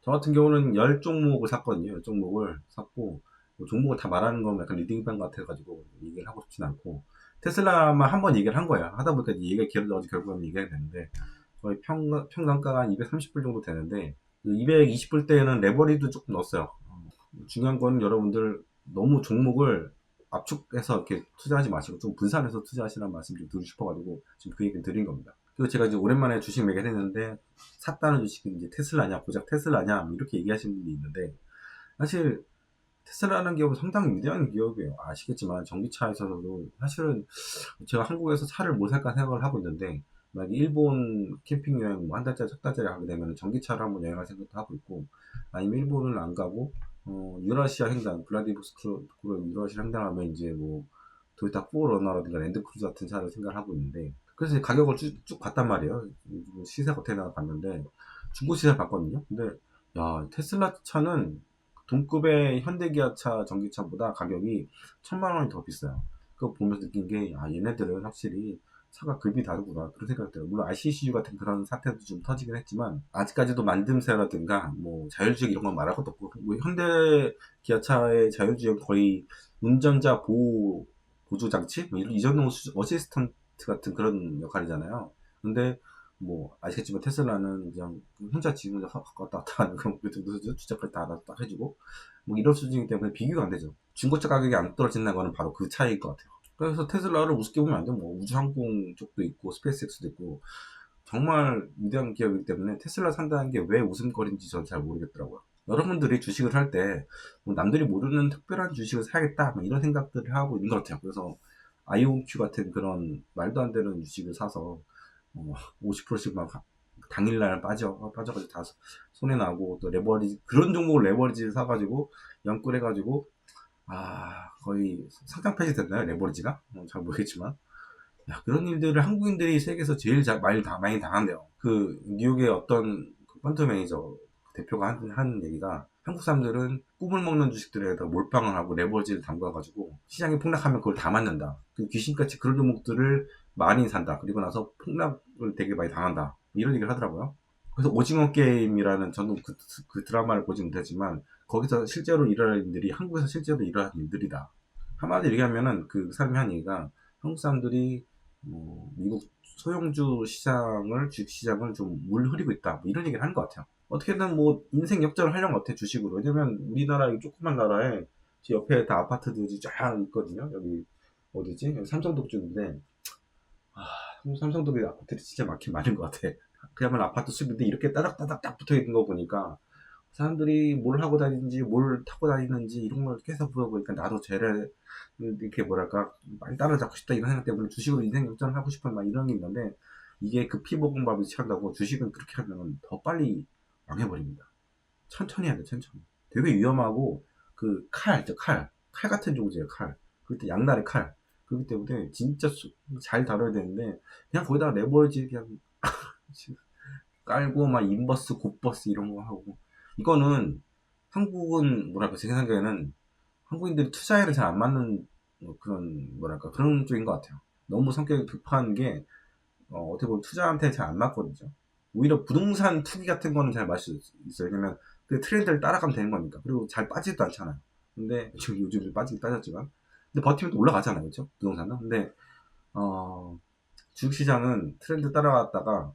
저 같은 경우는 10종목을 샀거든요. 10종목을 샀고, 뭐 종목을 다 말하는 건 약간 리딩방 같아가지고 얘기를 하고 싶진 않고, 테슬라만 한 번 얘기를 한 거야. 하다 보니까 얘기가 길어져서 결국은 얘기가 되는데, 거의 평단가가 한 230불 정도 되는데, 220불 때는 레버리도 조금 넣었어요. 중요한 건 여러분들 너무 종목을 압축해서 이렇게 투자하지 마시고 좀 분산해서 투자하시라는 말씀 좀 드리고 싶어가지고 지금 그 얘기를 드린 겁니다. 그리고 제가 이제 오랜만에 주식 매매를 했는데 샀다는 주식이 이제 테슬라냐 고작 테슬라냐 뭐 이렇게 얘기하시는 분이 있는데 사실 테슬라라는 기업은 상당히 위대한 기업이에요. 아시겠지만 전기차에서도 사실은 제가 한국에서 차를 못 살까 생각을 하고 있는데 만약에 일본 캠핑 여행 뭐 한 달짜리 석 달짜리 하게 되면 전기차를 한번 여행할 생각도 하고 있고 아니면 일본을 안 가고 유라시아 횡단 블라디보스토크 유라시아 횡단하면 이제 뭐 도요타 4러너라든가 랜드크루저 같은 차를 생각을 하고 있는데 그래서 가격을 쭉 봤단 말이에요. 시세 어떻게 봤는데 중고 시세 봤거든요. 근데 야 테슬라 차는 동급의 현대기아차 전기차보다 가격이 1,000만 원이 더 비싸요. 그거 보면서 느낀 게, 아, 얘네들은 확실히 차가 급이 다르구나. 그런 생각이 들어요. 물론 RCCU 같은 그런 사태도 좀 터지긴 했지만, 아직까지도 만듦새라든가, 뭐, 자율주행 이런 건 말할 것도 없고, 뭐 현대 기아차의 자율주행 거의 운전자 보조 장치? 뭐 이 정도 어시스턴트 같은 그런 역할이잖아요. 근데, 뭐, 아시겠지만 테슬라는 그냥 혼자 지금 왔다 갔다 하는 그런 주차까지 다 알아서 딱 해주고, 뭐 이런 수준이기 때문에 비교가 안 되죠. 중고차 가격이 안 떨어진다는 거는 바로 그 차이일 것 같아요. 그래서 테슬라를 우습게 보면 안 돼요. 뭐 우주항공 쪽도 있고 스페이스X도 있고 정말 위대한 기업이기 때문에 테슬라 산다는 게 왜 웃음거리인지 저는 잘 모르겠더라고요. 여러분들이 주식을 살 때 뭐 남들이 모르는 특별한 주식을 사야겠다 뭐 이런 생각들을 하고 있는 것 같아요. 그래서 IOQ 같은 그런 말도 안 되는 주식을 사서 50%씩 막 당일날 빠져가지고 다 손해나고 또 레버리지 그런 종목을 레버리지 사가지고 연끌해가지고 거의 상장 폐지됐나요 레버리지가? 잘 모르겠지만 그런 일들을 한국인들이 세계에서 제일 많이 당한대요. 그 뉴욕의 어떤 그 펀드 매니저 대표가 한 얘기가 한국 사람들은 꿈을 먹는 주식들에다 몰빵을 하고 레버리지를 담가가지고 시장이 폭락하면 그걸 다 맞는다. 그 귀신같이 그런 종목들을 많이 산다. 그리고 나서 폭락을 되게 많이 당한다. 이런 얘기를 하더라고요. 그래서 오징어 게임이라는 저는 그 드라마를 보지 못했지만 거기서 실제로 일어나는 일들이 한국에서 실제로 일어나는 일들이다. 한마디로 얘기하면은 그 사람이 한 얘기가 한국 사람들이 미국 소형주 시장을 주식 시장을 좀 물 흐리고 있다. 뭐 이런 얘기를 하는 것 같아요. 어떻게든 뭐 인생 역전을 하려는 것 같아 주식으로. 왜냐면 우리나라 이 조그만 나라에 지 옆에 다 아파트들이 쫙 있거든요. 여기 어디지? 여기 삼성동 쪽인데 아, 삼성동에 아파트들이 진짜 많긴 많은 것 같아. 그야말로 아파트 숲인데 이렇게 따닥따닥 딱 붙어 있는 거 보니까 사람들이 뭘 하고 다니는지 뭘 타고 다니는지 이런 걸 계속 물어보니까 나도 쟤를 이렇게 뭐랄까 많이 따라잡고 싶다 이런 생각 때문에 주식으로 인생 역전을 하고 싶은 막 이런 게 있는데 이게 그 피볶음밥이 찬다고 주식은 그렇게 하면 더 빨리 망해버립니다. 천천히 해야 돼 천천히. 되게 위험하고 그 칼, 칼 같은 종지예요 칼. 그때 양날의 칼. 그렇기 때문에 진짜 잘 다뤄야 되는데 그냥 거기다가 레버리지 그냥 깔고 막 인버스, 굿버스 이런 거 하고 이거는 한국은 뭐랄까 제 생각에는 한국인들이 투자에는 잘 안 맞는 그런 뭐랄까 그런 쪽인 것 같아요. 너무 성격이 급한 게 어떻게 보면 투자한테 잘 안 맞거든요. 오히려 부동산 투기 같은 거는 잘 맞을 수 있어요. 왜냐면 그 트렌드를 따라가면 되는 거니까. 그리고 잘 빠지지도 않잖아요. 근데 지금 요즘 빠지긴 빠졌지만 근데 버티면 또 올라가잖아요. 그렇죠? 부동산은. 근데 어, 주식시장은 트렌드 따라갔다가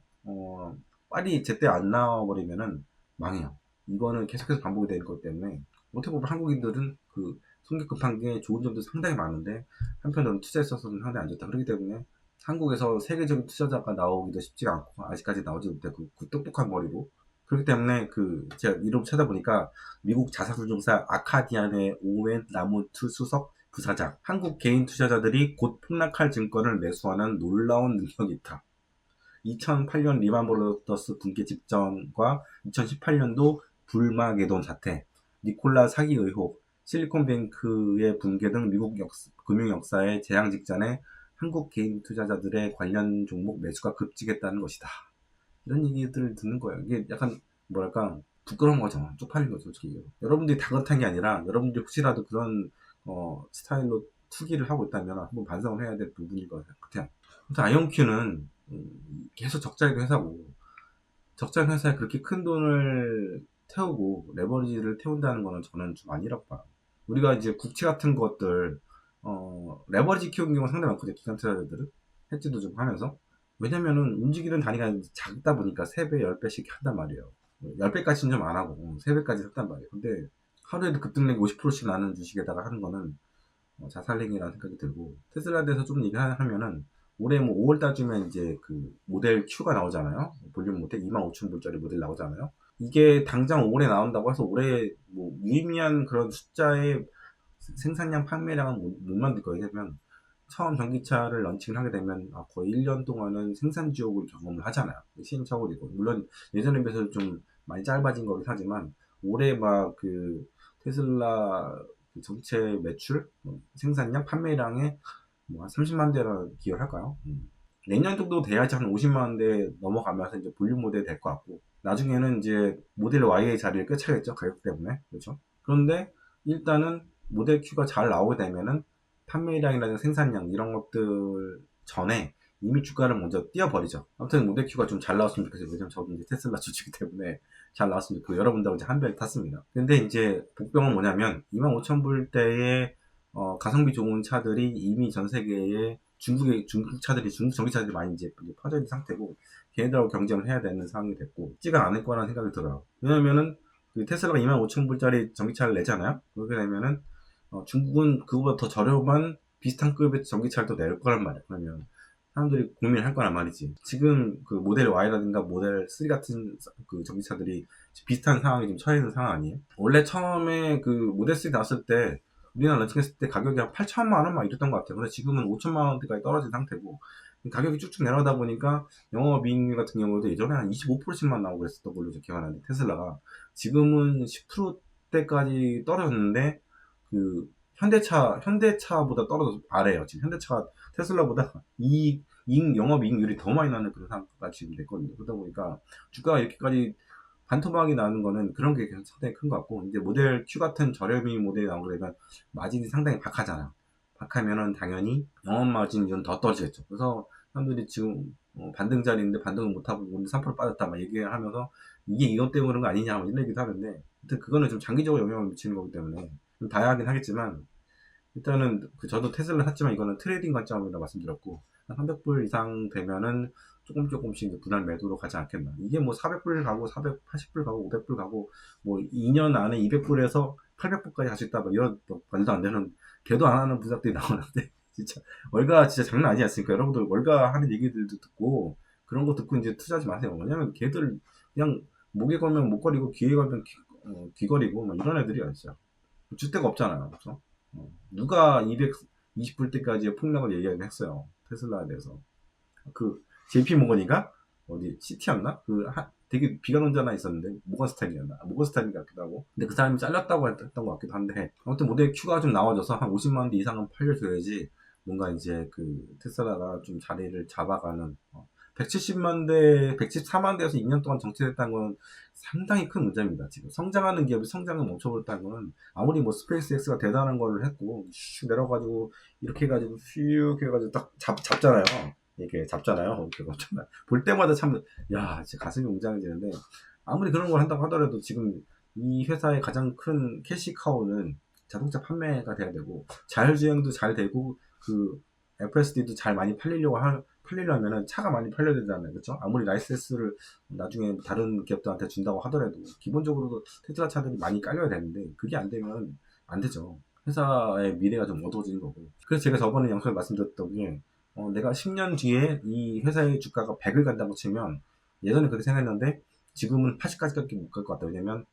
빨리 제때 안 나와버리면은 망해요. 이거는 계속해서 반복이 되는 것 때문에 어떻게 보면 한국인들은 그 성격 급한 게 좋은 점도 상당히 많은데 한편으로는 투자에 있어서는 상당히 안 좋다. 그렇기 때문에 한국에서 세계적인 투자자가 나오기도 쉽지가 않고 아직까지 나오지 못했고 그 똑똑한 머리로 그렇기 때문에 그 제가 이름 찾아보니까 미국 자산조종사 아카디안의 오웬 라모트 수석 부사장 한국 개인 투자자들이 곧 폭락할 증권을 매수하는 놀라운 능력이 있다. 2008년 리만 브로더스 붕괴 직전과 2018년도 불마게돈 사태, 니콜라 사기 의혹, 실리콘뱅크의 붕괴 등 미국 금융 역사의 재앙 직전에 한국 개인 투자자들의 관련 종목 매수가 급증했다는 것이다. 이런 얘기들을 듣는 거예요. 이게 약간 뭐랄까 부끄러운 거죠. 쪽팔린 거죠, 솔직히. 여러분들이 다그렇다는 게 아니라 여러분들이 혹시라도 그런 스타일로 투기를 하고 있다면 한번 반성을 해야 될 부분일 것 같아요. 아무튼 아이온큐는 계속 적자의 회사고 적자의 회사에 그렇게 큰 돈을 태우고 레버리지를 태운다는 거는 저는 좀 아니라고 봐요. 우리가 이제 국채 같은 것들 레버리지 키우는 경우가 상당히 많거든요. 기관 투자자들은 해지도 좀 하면서. 왜냐면은 움직이는 단위가 작다 보니까 3배, 10배씩 한단 말이에요. 10배까지는 좀 안 하고 3배까지 했단 말이에요. 근데 하루에도 급등률이 50%씩 나는 주식에다가 하는 거는 자살행위라는 생각이 들고, 테슬라에 대해서 좀 얘기하면은 올해 뭐 5월달쯤에 이제 그 모델 Q가 나오잖아요. 볼륨 모델 25,000불짜리 모델 나오잖아요. 이게 당장 올해 나온다고 해서 올해 뭐 유의미한 그런 숫자의 생산량 판매량은 못 만들 거예요. 왜냐면 처음 전기차를 런칭을 하게 되면 거의 1년 동안은 생산 지옥을 경험을 하잖아요. 시행착오이고, 물론 예전에 비해서 좀 많이 짧아진 거긴 하지만 올해 막 그 테슬라 그 전체 매출, 생산량, 판매량에 뭐 한 30만 대라 기여할까요? 내년 정도 돼야지 한 50만 대 넘어가면서 이제 볼륨 모델이 될 것 같고, 나중에는 이제 모델 Y의 자리를 꿰차겠죠, 가격 때문에. 그렇죠? 그런데 일단은 모델 Q가 잘 나오게 되면은 판매량이라든가 생산량 이런 것들 전에 이미 주가를 먼저 띄워버리죠. 아무튼 모델 Q가 좀 잘 나왔으면 좋겠어요. 왜냐면 저도 이제 테슬라 주주이기 때문에 잘 나왔으면 좋겠고, 여러분들하고 이제 한 배를 탔습니다. 근데 이제 복병은 뭐냐면 25,000불대의 가성비 좋은 차들이 이미 전 세계에 중국 차들이, 중국 전기차들이 많이 이제 퍼져 있는 상태고, 걔네들하고 경쟁을 해야 되는 상황이 됐고, 쉽지가 않을 거라는 생각이 들어요. 왜냐면은 그 테슬라가 25,000불짜리 전기차를 내잖아요. 그렇게 되면은 중국은 그거보다 더 저렴한 비슷한 급의 전기차를 또 낼 거란 말이야. 그러면 사람들이 고민을 할 거란 말이지. 지금 그 모델 Y라든가 모델 3 같은 그 전기차들이 비슷한 상황에 지금 처해 있는 상황 아니에요? 원래 처음에 그 모델 3 나왔을 때, 우리나라 런칭했을 때 가격이 한 8천만 원 막 이랬던 것 같아요. 근데 지금은 5천만 원대까지 떨어진 상태고, 가격이 쭉쭉 내려가다 보니까 영업이익률 같은 경우도 예전에 한 25%씩만 나오고 그랬었던 걸로 기억하는데, 테슬라가 지금은 10%대까지 떨어졌는데, 그 현대차보다 떨어져 아래요. 지금 현대차가 테슬라보다 영업이익률이 더 많이 나는 그런 상황가 지금 됐거든요. 그러다 보니까 주가가 이렇게까지 반토막이 나는 거는 그런 게 상당히 큰 것 같고, 이제 모델 Q 같은 저렴이 모델이 나오게 되면 마진이 상당히 박하잖아요. 박하면은 당연히 영업 마진이 좀 더 떨어지겠죠. 그래서 사람들이 지금 반등짜리인데 반등을 못하고 오늘 3% 빠졌다 막 얘기를 하면서 이게 이것 때문에 그런 거 아니냐 뭐 이런 얘기도 하는데, 하여튼 그거는 좀 장기적으로 영향을 미치는 거기 때문에 좀 다양하긴 하겠지만, 일단은 저도 테슬라 샀지만 이거는 트레이딩 관점이라 말씀드렸고, 한 300불 이상 되면은 조금씩 이제 분할 매도로 가지 않겠나. 이게 뭐 400불 가고 480불 가고 500불 가고 뭐 2년 안에 200불에서 800불까지 갈 수 있다 뭐 이런 말도 안 되는, 개도 안 하는 부작들이 나오는데 진짜 월가 진짜 장난 아니지 않습니까? 여러분들 월가 하는 얘기들도 듣고 그런 거 듣고 이제 투자하지 마세요. 왜냐면 걔들 그냥 목에 걸면 목걸이고 귀에 걸면 귀걸이고 뭐 이런 애들이야 진짜. 줏대가 없잖아요. 그렇죠? 누가 220불 때까지 폭락을 얘기하긴 했어요. 테슬라에 대해서. 그 JP 모건이가 어디 시티였나? 되게 비관 혼자나 있었는데 모건스탄이었나? 모건스탄이 같기도 하고. 근데 그 사람이 잘렸다고 했던 것 같기도 한데, 아무튼 모델 Q가 좀 나와줘서 한 50만 대 이상은 팔려줘야지 뭔가 이제 그 테슬라가 좀 자리를 잡아가는, 170만 대, 114만 대에서 2년 동안 정체됐다는 건 상당히 큰 문제입니다. 지금 성장하는 기업이 성장을 멈춰버렸다는 건, 아무리 뭐 스페이스X가 대단한 걸 했고 슉 내려가지고 이렇게 해가지고 슉 해가지고 딱 잡잖아요. 이렇게 잡잖아요. 이렇게 잡잖아요. 볼 때마다 참, 야, 진짜 가슴이 웅장해지는데, 아무리 그런 걸 한다고 하더라도 지금 이 회사의 가장 큰 캐시카우는 자동차 판매가 돼야 되고, 자율주행도 잘 되고, 그 FSD도 잘 많이 팔리려면은 차가 많이 팔려야 되잖아요. 그렇죠? 아무리 라이센스를 나중에 다른 기업들한테 준다고 하더라도 기본적으로 테슬라 차들이 많이 깔려야 되는데, 그게 안 되면 안 되죠. 회사의 미래가 좀 어두워지는 거고. 그래서 제가 저번에 영상에 말씀드렸던 게, 내가 10년 뒤에 이 회사의 주가가 100을 간다고 치면, 예전에 그렇게 생각했는데 지금은 80까지밖에 못 갈 것 같다. 왜냐면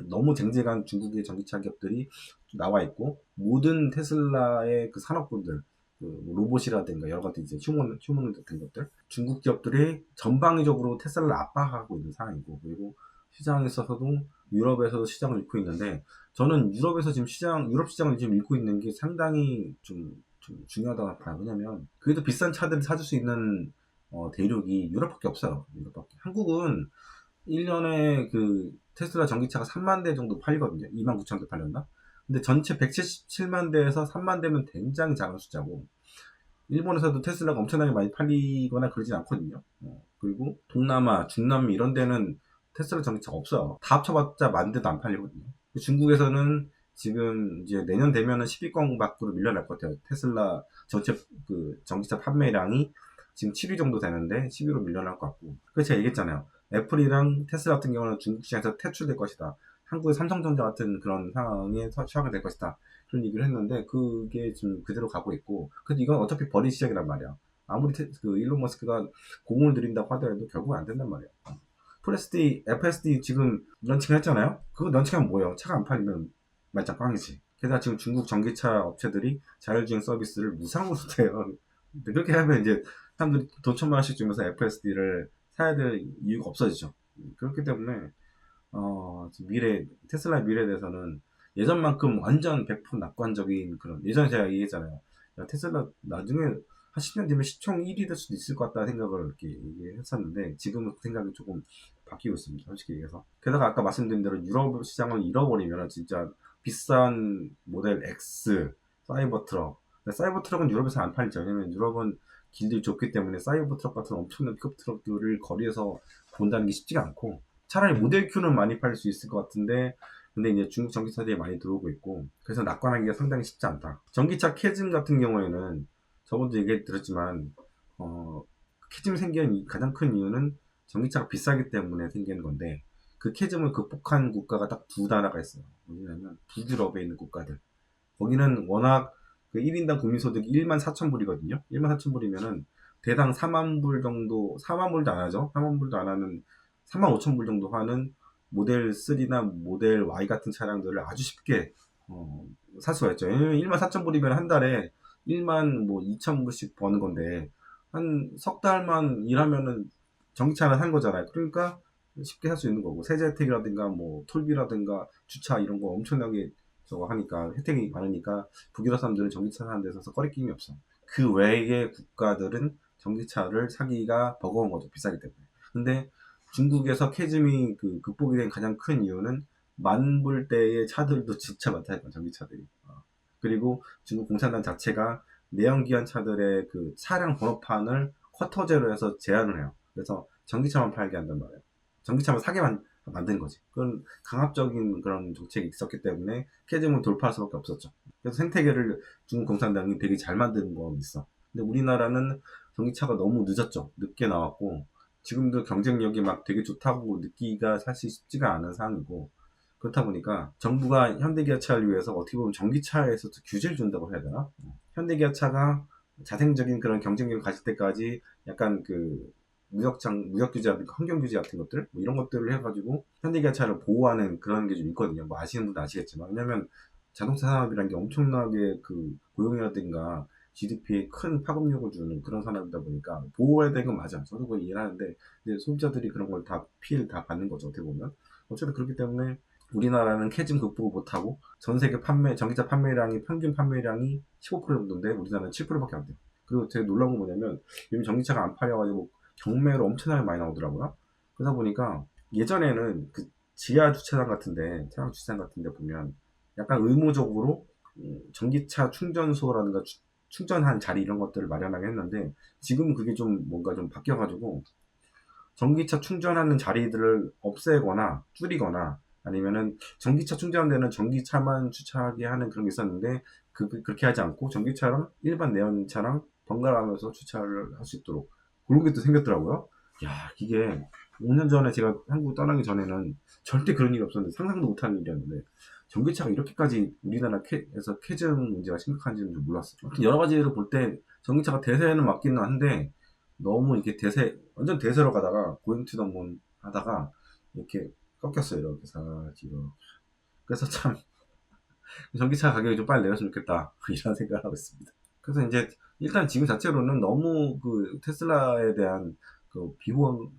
너무 쟁쟁한 중국의 전기차 기업들이 나와 있고, 모든 테슬라의 그 산업군들, 뭐 로봇이라든가 여러 가지 이제 휴먼 같은 것들, 중국 기업들이 전방위적으로 테슬라를 압박하고 있는 상황이고, 그리고 시장에 있어서도 유럽에서도 시장을 잃고 있는데, 저는 유럽에서 지금 유럽 시장을 지금 잃고 있는 게 상당히 좀 중요하다고 봐요. 왜냐면 그래도 비싼 차들을 사줄 수 있는 대륙이 유럽밖에 없어요. 유럽밖에. 한국은 1년에 그 테슬라 전기차가 3만 대 정도 팔리거든요. 2만 9천 대 팔렸나? 근데 전체 177만 대에서 3만 대면 굉장히 작은 숫자고, 일본에서도 테슬라가 엄청나게 많이 팔리거나 그러진 않거든요. 그리고 동남아, 중남미 이런 데는 테슬라 전기차가 없어요. 다 합쳐봤자 만 대도 안 팔리거든요. 중국에서는 지금 이제 내년 되면은 10위권 밖으로 밀려날 것 같아요. 테슬라 전체 그 전기차 판매량이 지금 7위 정도 되는데 10위로 밀려날 것 같고. 그래서 제가 얘기했잖아요. 애플이랑 테슬라 같은 경우는 중국 시장에서 퇴출될 것이다. 한국의 삼성전자 같은 그런 상황에 처하게 될 것이다. 그런 얘기를 했는데 그게 지금 그대로 가고 있고. 근데 이건 어차피 버린 시장이란 말이야. 아무리 그 일론 머스크가 공을 들인다고 하더라도 결국은 안 된단 말이야. FSD, FSD 지금 런칭 했잖아요? 그거 런칭하면 뭐예요? 차가 안 팔리면 말짱 꽝이지. 게다가 지금 중국 전기차 업체들이 자율주행 서비스를 무상으로 돼요. 근데 그렇게 하면 이제 사람들이 돈 천만 원씩 주면서 FSD를 사야 될 이유가 없어지죠. 그렇기 때문에 미래, 테슬라의 미래에 대해서는 예전만큼 완전 100% 낙관적인 그런, 예전에 제가 얘기했잖아요. 야, 테슬라 나중에 한 10년 뒤면 시총 1위 될 수도 있을 것 같다는 생각을 이렇게 얘기했었는데, 지금은 그 생각이 조금 바뀌고 있습니다. 솔직히 얘기해서. 게다가 아까 말씀드린 대로 유럽 시장을 잃어버리면 진짜 비싼 모델 X, 사이버 트럭. 사이버 트럭은 유럽에서 안 팔리죠. 왜냐면 유럽은 길들이 좁기 때문에 사이버 트럭 같은 엄청난 픽업 트럭들을 거리에서 본다는 게 쉽지가 않고, 차라리 모델 Q는 많이 팔릴 수 있을 것 같은데, 근데 이제 중국 전기차들이 많이 들어오고 있고, 그래서 낙관하기가 상당히 쉽지 않다. 전기차 캐즘 같은 경우에는 저번도 얘기 드렸지만, 캐즘이 생긴 가장 큰 이유는 전기차가 비싸기 때문에 생긴 건데, 그 캐즘을 극복한 국가가 딱 두 나라가 있어요. 뭐냐면 북유럽에 있는 국가들. 거기는 워낙 그 1인당 국민소득이 1만 4천 불이거든요. 1만 4천 불이면은 대당 4만 불 정도, 4만 불도 안 하죠. 4만 불도 안 하는 4만 5천 불 정도 하는 모델 3나 모델 Y 같은 차량들을 아주 쉽게 살 수가 있죠. 왜냐면 1만 4천 불이면 한 달에 1만 뭐 2천 불씩 버는 건데 한 석 달만 일하면은 전기차를 산 거잖아요. 그러니까 쉽게 살 수 있는 거고 세제 혜택이라든가 뭐 톨비라든가 주차 이런 거 엄청나게 저거 하니까 혜택이 많으니까 북유럽 사람들은 전기차 사는 데 있어서 꺼리낌이 없어. 그 외의 국가들은 전기차를 사기가 버거운 거죠. 비싸기 때문에. 근데 중국에서 캐즘이 그 극복이 된 가장 큰 이유는 만불대의 차들도 진짜 많다니까 전기차들이. 그리고 중국 공산당 자체가 내연기관 차들의 그 차량 번호판을 쿼터제로 해서 제한을 해요. 그래서 전기차만 팔게 한단 말이에요. 전기차만 사게 만든 거지. 그런 강압적인 그런 정책이 있었기 때문에 캐즘을 돌파할 수밖에 없었죠. 그래서 생태계를 중국 공산당이 되게 잘 만드는 건 있어. 근데 우리나라는 전기차가 너무 늦었죠. 늦게 나왔고 지금도 경쟁력이 막 되게 좋다고 느끼기가 사실 쉽지가 않은 상황이고 그렇다 보니까 정부가 현대기아차를 위해서 어떻게 보면 전기차에서도 규제를 준다고 해야 되나? 현대기아차가 자생적인 그런 경쟁력을 가질 때까지 약간 그 무역 규제라든가 환경 규제 같은 것들 뭐 이런 것들을 해가지고 현대기아차를 보호하는 그런 게 좀 있거든요. 뭐 아시는 분도 아시겠지만 왜냐면 자동차 산업이라는 게 엄청나게 그 고용이라든가 GDP에 큰 파급력을 주는 그런 산업이다 보니까 보호해야 되는 건 맞아. 저도 그걸 이해를 하는데 이제 소비자들이 그런 걸 다 피해를 다 받는 거죠. 어떻게 보면 어쨌든 그렇기 때문에 우리나라는 캐즘 극복을 못하고 전 세계 전기차 판매량이 평균 판매량이 15% 정도인데 우리나라는 7%밖에 안 돼요. 그리고 되게 놀라운 건 뭐냐면 요즘 전기차가 안 팔려가지고 경매로 엄청나게 많이 나오더라고요. 그러다 보니까 예전에는 그 지하 주차장 같은데 차량 주차장 같은데 보면 약간 의무적으로 전기차 충전소라든가 충전한 자리 이런 것들을 마련하게 했는데 지금은 그게 좀 뭔가 좀 바뀌어가지고 전기차 충전하는 자리들을 없애거나 줄이거나 아니면은 전기차 충전되는 전기차만 주차하게 하는 그런 게 있었는데 그렇게 하지 않고 전기차랑 일반 내연차랑 번갈아가면서 주차를 할 수 있도록 그런 게 또 생겼더라고요. 야 이게 5년 전에 제가 한국 떠나기 전에는 절대 그런 일이 없었는데 상상도 못하는 일이었는데 전기차가 이렇게까지 우리나라에서 캐즘 문제가 심각한지는 좀 몰랐어요. 아무튼 여러 가지로 볼 때 전기차가 대세는 맞기는 한데 너무 이렇게 완전 대세로 가다가 고잉 투 더 문 하다가 이렇게 꺾였어요. 이렇게 사지로. 그래서 참 전기차 가격이 좀 빨리 내렸으면 좋겠다. 이런 생각을 하고 있습니다. 그래서 이제 일단 지금 자체로는 너무 그 테슬라에 대한 그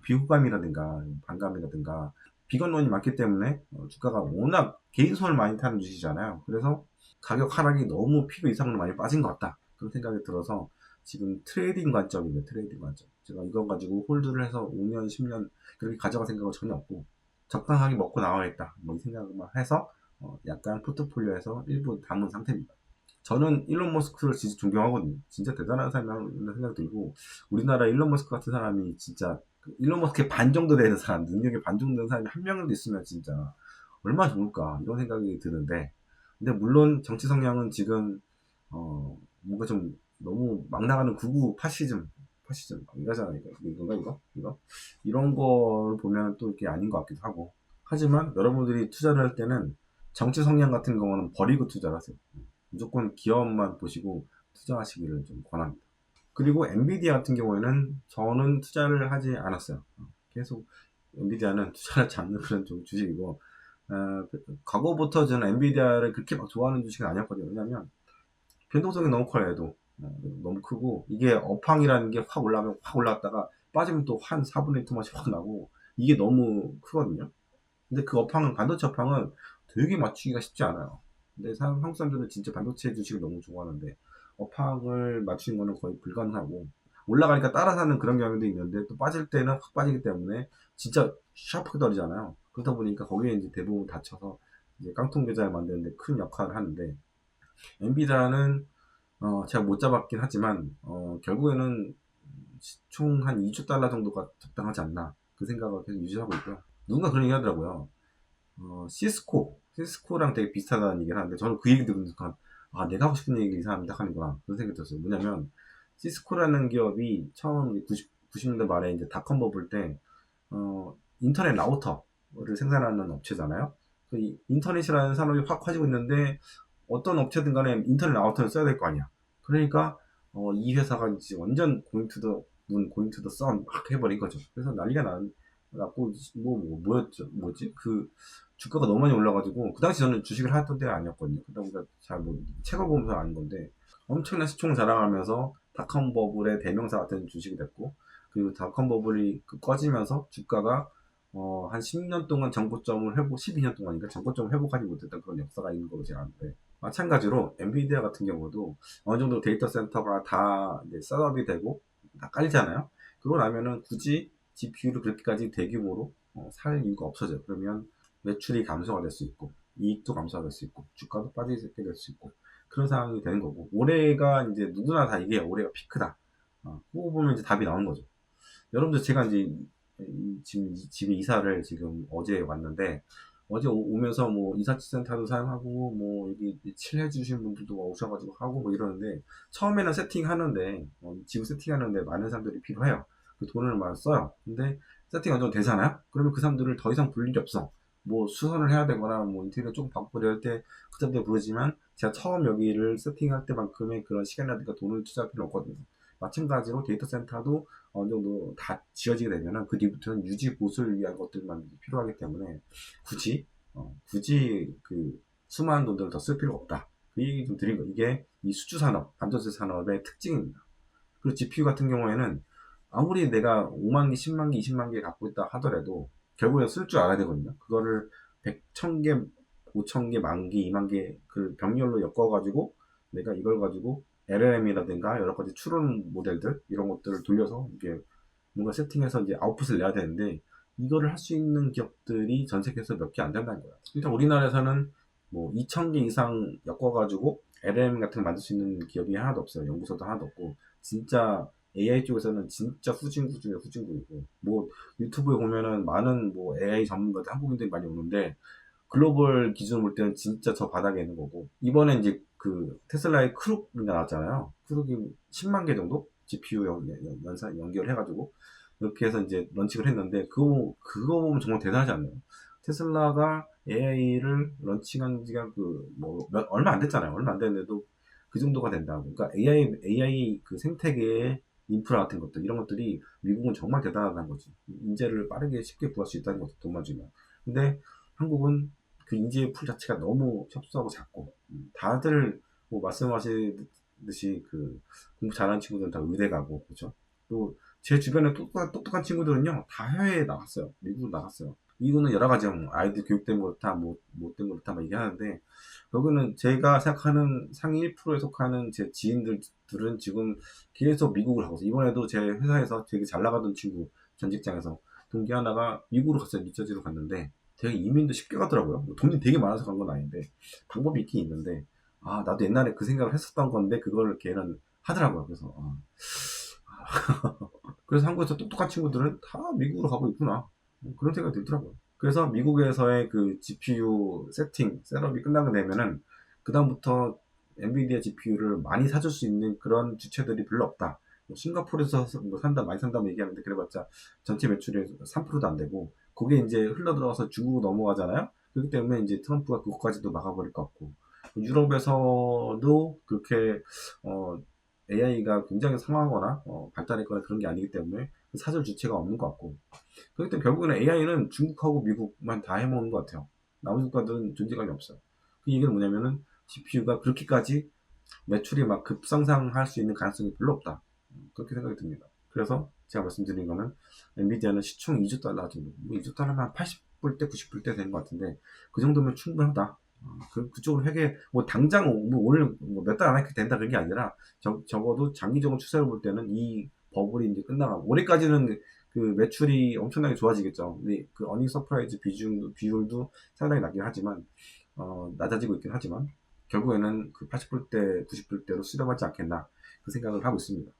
비호감이라든가 반감이라든가 비관론이 많기 때문에 주가가 워낙 개인 손을 많이 타는 주식이잖아요. 그래서 가격 하락이 너무 필요 이상으로 많이 빠진 것 같다. 그런 생각이 들어서 지금 트레이딩 관점이에요. 트레이딩 관점. 제가 이거 가지고 홀드를 해서 5년, 10년 그렇게 가져갈 생각은 전혀 없고 적당하게 먹고 나와야겠다. 뭐 이 생각만 해서 약간 포트폴리오에서 일부 담은 상태입니다. 저는 일론 머스크를 진짜 존경하거든요. 진짜 대단한 사람이라는 생각 들고, 우리나라 일론 머스크 같은 사람이 진짜, 일론 머스크의 반 정도 되는 사람, 능력의 반 정도 되는 사람이 한 명이라도 있으면 진짜 얼마나 좋을까, 이런 생각이 드는데, 근데 물론 정치 성향은 지금, 뭔가 좀 너무 막 나가는 극우 파시즘, 이거잖아요. 이거? 이런 걸 보면 또 이게 아닌 것 같기도 하고. 하지만 여러분들이 투자를 할 때는 정치 성향 같은 경우는 버리고 투자를 하세요. 무조건 기업만 보시고 투자하시기를 좀 권합니다. 그리고 엔비디아 같은 경우에는 저는 투자를 하지 않았어요. 계속 엔비디아는 투자를 잡는 그런 좀 주식이고, 과거부터 저는 엔비디아를 그렇게 막 좋아하는 주식은 아니었거든요. 왜냐면 변동성이 너무 커요, 얘도. 너무 크고, 이게 업황이라는 게 확 올라가면 확 올랐다가 빠지면 또 한 4분의 1 토막이 확 나고, 이게 너무 크거든요. 근데 그 업황은, 반도체 업황은 되게 맞추기가 쉽지 않아요. 근데 한국 사람들은 진짜 반도체 주식을 너무 좋아하는데, 업황을 맞추는 거는 거의 불가능하고, 올라가니까 따라 사는 그런 경향도 있는데, 또 빠질 때는 확 빠지기 때문에 진짜 샤프게 떨어지잖아요. 그러다 보니까 거기에 이제 대부분 다쳐서 이제 깡통 계좌를 만드는데 큰 역할을 하는데, 엔비디아는 제가 못 잡았긴 하지만, 결국에는 총 한 2조 달러 정도가 적당하지 않나, 그 생각을 계속 유지하고 있고요. 누군가 그런 얘기 하더라고요. 시스코랑 되게 비슷하다는 얘기를 하는데, 저는 그 얘기 듣는 순간, 아, 내가 하고 싶은 얘기를 이 사람이 딱 하는구나, 그런 생각이 들었어요. 뭐냐면, 시스코라는 기업이 처음 90년대 말에 이제 닷컴 버블 때, 인터넷 라우터를 생산하는 업체잖아요. 이 인터넷이라는 산업이 확 커지고 있는데, 어떤 업체든 간에 인터넷 라우터를 써야 될 거 아니야. 그러니까, 이 회사가 이제 완전 고잉 투 더 선 막 해버린 거죠. 그래서 난리가 났고, 뭐지? 그, 주가가 너무 많이 올라가지고, 그 당시 저는 주식을 하던 때가 아니었거든요. 그러다 보니까 잘 책을 보면서 아는 건데, 엄청난 시총 자랑하면서 닷컴 버블의 대명사 같은 주식이 됐고, 그리고 닷컴 버블이 꺼지면서 주가가 한 10년 동안 정고점을 12년 동안인가 정고점을 회복하지 못했던 그런 역사가 있는 걸로 제가 아는데, 마찬가지로 엔비디아 같은 경우도 어느 정도 데이터 센터가 다 이제 셋업이 되고 다 깔리잖아요. 그러고 나면은 굳이 GPU를 그렇게까지 대규모로 살 이유가 없어져요. 그러면 매출이 감소가 될 수 있고, 이익도 감소가 될 수 있고, 주가도 빠지게 될 수 있고, 그런 상황이 되는 거고, 올해가 이제 누구나 다 이게 올해가 피크다. 그거 보면 이제 답이 나오는 거죠. 여러분들, 제가 이제 지금 집에 이사를 지금 어제 왔는데, 어제 오면서 뭐 이사치센터도 사용하고, 뭐 여기 칠해 주신 분들도 오셔가지고 하고 뭐 이러는데, 처음에는 세팅하는데, 집 세팅하는데 많은 사람들이 필요해요. 그 돈을 많이 써요. 근데 세팅 어느 정도 되잖아요. 그러면 그 사람들을 더 이상 부를 일이 없어. 뭐 수선을 해야 되거나 뭐 인테리어 조금 바꾸고 이럴 때 그 사람들 부르지만, 제가 처음 여기를 세팅할 때만큼의 그런 시간이라든가 돈을 투자할 필요 없거든요. 마찬가지로 데이터 센터도 어느 정도 다 지어지게 되면은 그 뒤부터는 유지 보수를 위한 것들만 필요하기 때문에, 굳이 그 수많은 돈들을 더 쓸 필요가 없다. 그 얘기 좀 드린 거. 이게 이 수주 산업, 반도체 산업의 특징입니다. 그리고 GPU 같은 경우에는 아무리 내가 5만 개, 10만 개, 20만 개 갖고 있다 하더라도 결국엔 쓸 줄 알아야 되거든요. 그거를 100, 1000개, 5000개, 만 개, 2만 개 그 병렬로 엮어가지고 내가 이걸 가지고 LLM이라든가 여러 가지 추론 모델들 이런 것들을 돌려서 이게 뭔가 세팅해서 이제 아웃풋을 내야 되는데, 이거를 할 수 있는 기업들이 전 세계에서 몇 개 안 된다는 거야. 일단 우리나라에서는 뭐 2000개 이상 엮어가지고 LLM 같은 거 만들 수 있는 기업이 하나도 없어요. 연구소도 하나도 없고, 진짜 AI 쪽에서는 진짜 후진국 중에 후진국이고, 뭐 유튜브에 보면은 많은 뭐 AI 전문가들, 한국인들이 많이 오는데, 글로벌 기준으로 볼 때는 진짜 저 바닥에 있는 거고, 이번에 이제 그 테슬라의 크룩이 나왔잖아요. 크룩이 10만 개 정도 GPU 연결해가지고 이렇게 해서 이제 런칭을 했는데, 그거 보면 정말 대단하지 않나요? 테슬라가 AI를 런칭한 지가 얼마 안 됐잖아요. 얼마 안 됐는데도 그 정도가 된다. 그러니까 AI 그 생태계의 인프라 같은 것들, 이런 것들이 미국은 정말 대단하다는 거지. 인재를 빠르게 쉽게 구할 수 있다는 거죠. 돈만 주면. 근데 한국은 그 인재의 풀 자체가 너무 협소하고 작고, 다들 뭐 말씀하시듯이 그 공부 잘하는 친구들은 다 의대 가고, 그렇죠? 또 제 주변에 똑똑한 친구들은요 다 해외에 나갔어요. 미국으로 나갔어요. 이거는 여러 가지, 뭐 아이들 교육 때문에 그렇다, 뭐 때문에 그렇다 막 얘기하는데, 여기는 제가 생각하는 상위 1%에 속하는 제 지인들은 지금 계속 미국을 하고 있어요. 이번에도 제 회사에서 되게 잘 나가던 친구, 전 직장에서 동기 하나가 미국으로 갔어요. 뉴저지로 갔는데 되게 이민도 쉽게 가더라고요. 뭐 돈이 되게 많아서 간 건 아닌데, 방법이 있긴 있는데, 나도 옛날에 그 생각을 했었던 건데 그걸 걔는 하더라고요. 그래서 그래서 한국에서 똑똑한 친구들은 다 미국으로 가고 있구나. 그런 생각이 들더라고요. 그래서 미국에서의 그 GPU 세팅, 셋업이 끝나게 되면은, 그다음부터 엔비디아 GPU를 많이 사줄 수 있는 그런 주체들이 별로 없다. 뭐 싱가포르에서 뭐 산다, 많이 산다고 얘기하는데, 그래봤자 전체 매출의 3%도 안 되고, 그게 이제 흘러들어가서 중국 넘어가잖아요? 그렇기 때문에 이제 트럼프가 그것까지도 막아버릴 것 같고, 유럽에서도 그렇게, AI가 굉장히 상하거나, 발달했거나 그런 게 아니기 때문에 사줄 주체가 없는 것 같고, 그렇기 때문에 결국에는 AI는 중국하고 미국만 다 해먹는 것 같아요. 나머지 국가들은 존재감이 없어요. 그 얘기는 뭐냐면은 GPU가 그렇게까지 매출이 막 급상승할 수 있는 가능성이 별로 없다. 그렇게 생각이 듭니다. 그래서 제가 말씀드린 거는 엔비디아는 시총 2조 달러 정도, 뭐 2조 달러면 한 80불대, 90불대 되는 것 같은데 그 정도면 충분하다. 그쪽으로 회계, 뭐 당장 뭐 오늘 뭐 몇 달 안에 된다 그런 게 아니라 적어도 장기적으로 추세를 볼 때는 이 버블이 이제 끝나가고 올해까지는 그 매출이 엄청나게 좋아지겠죠. 근데 그 어닝 서프라이즈 비율도 상당히 낮긴 하지만 낮아지고 있긴 하지만 결국에는 그 80불대, 90불대로 수렴하지 않겠나 그 생각을 하고 있습니다.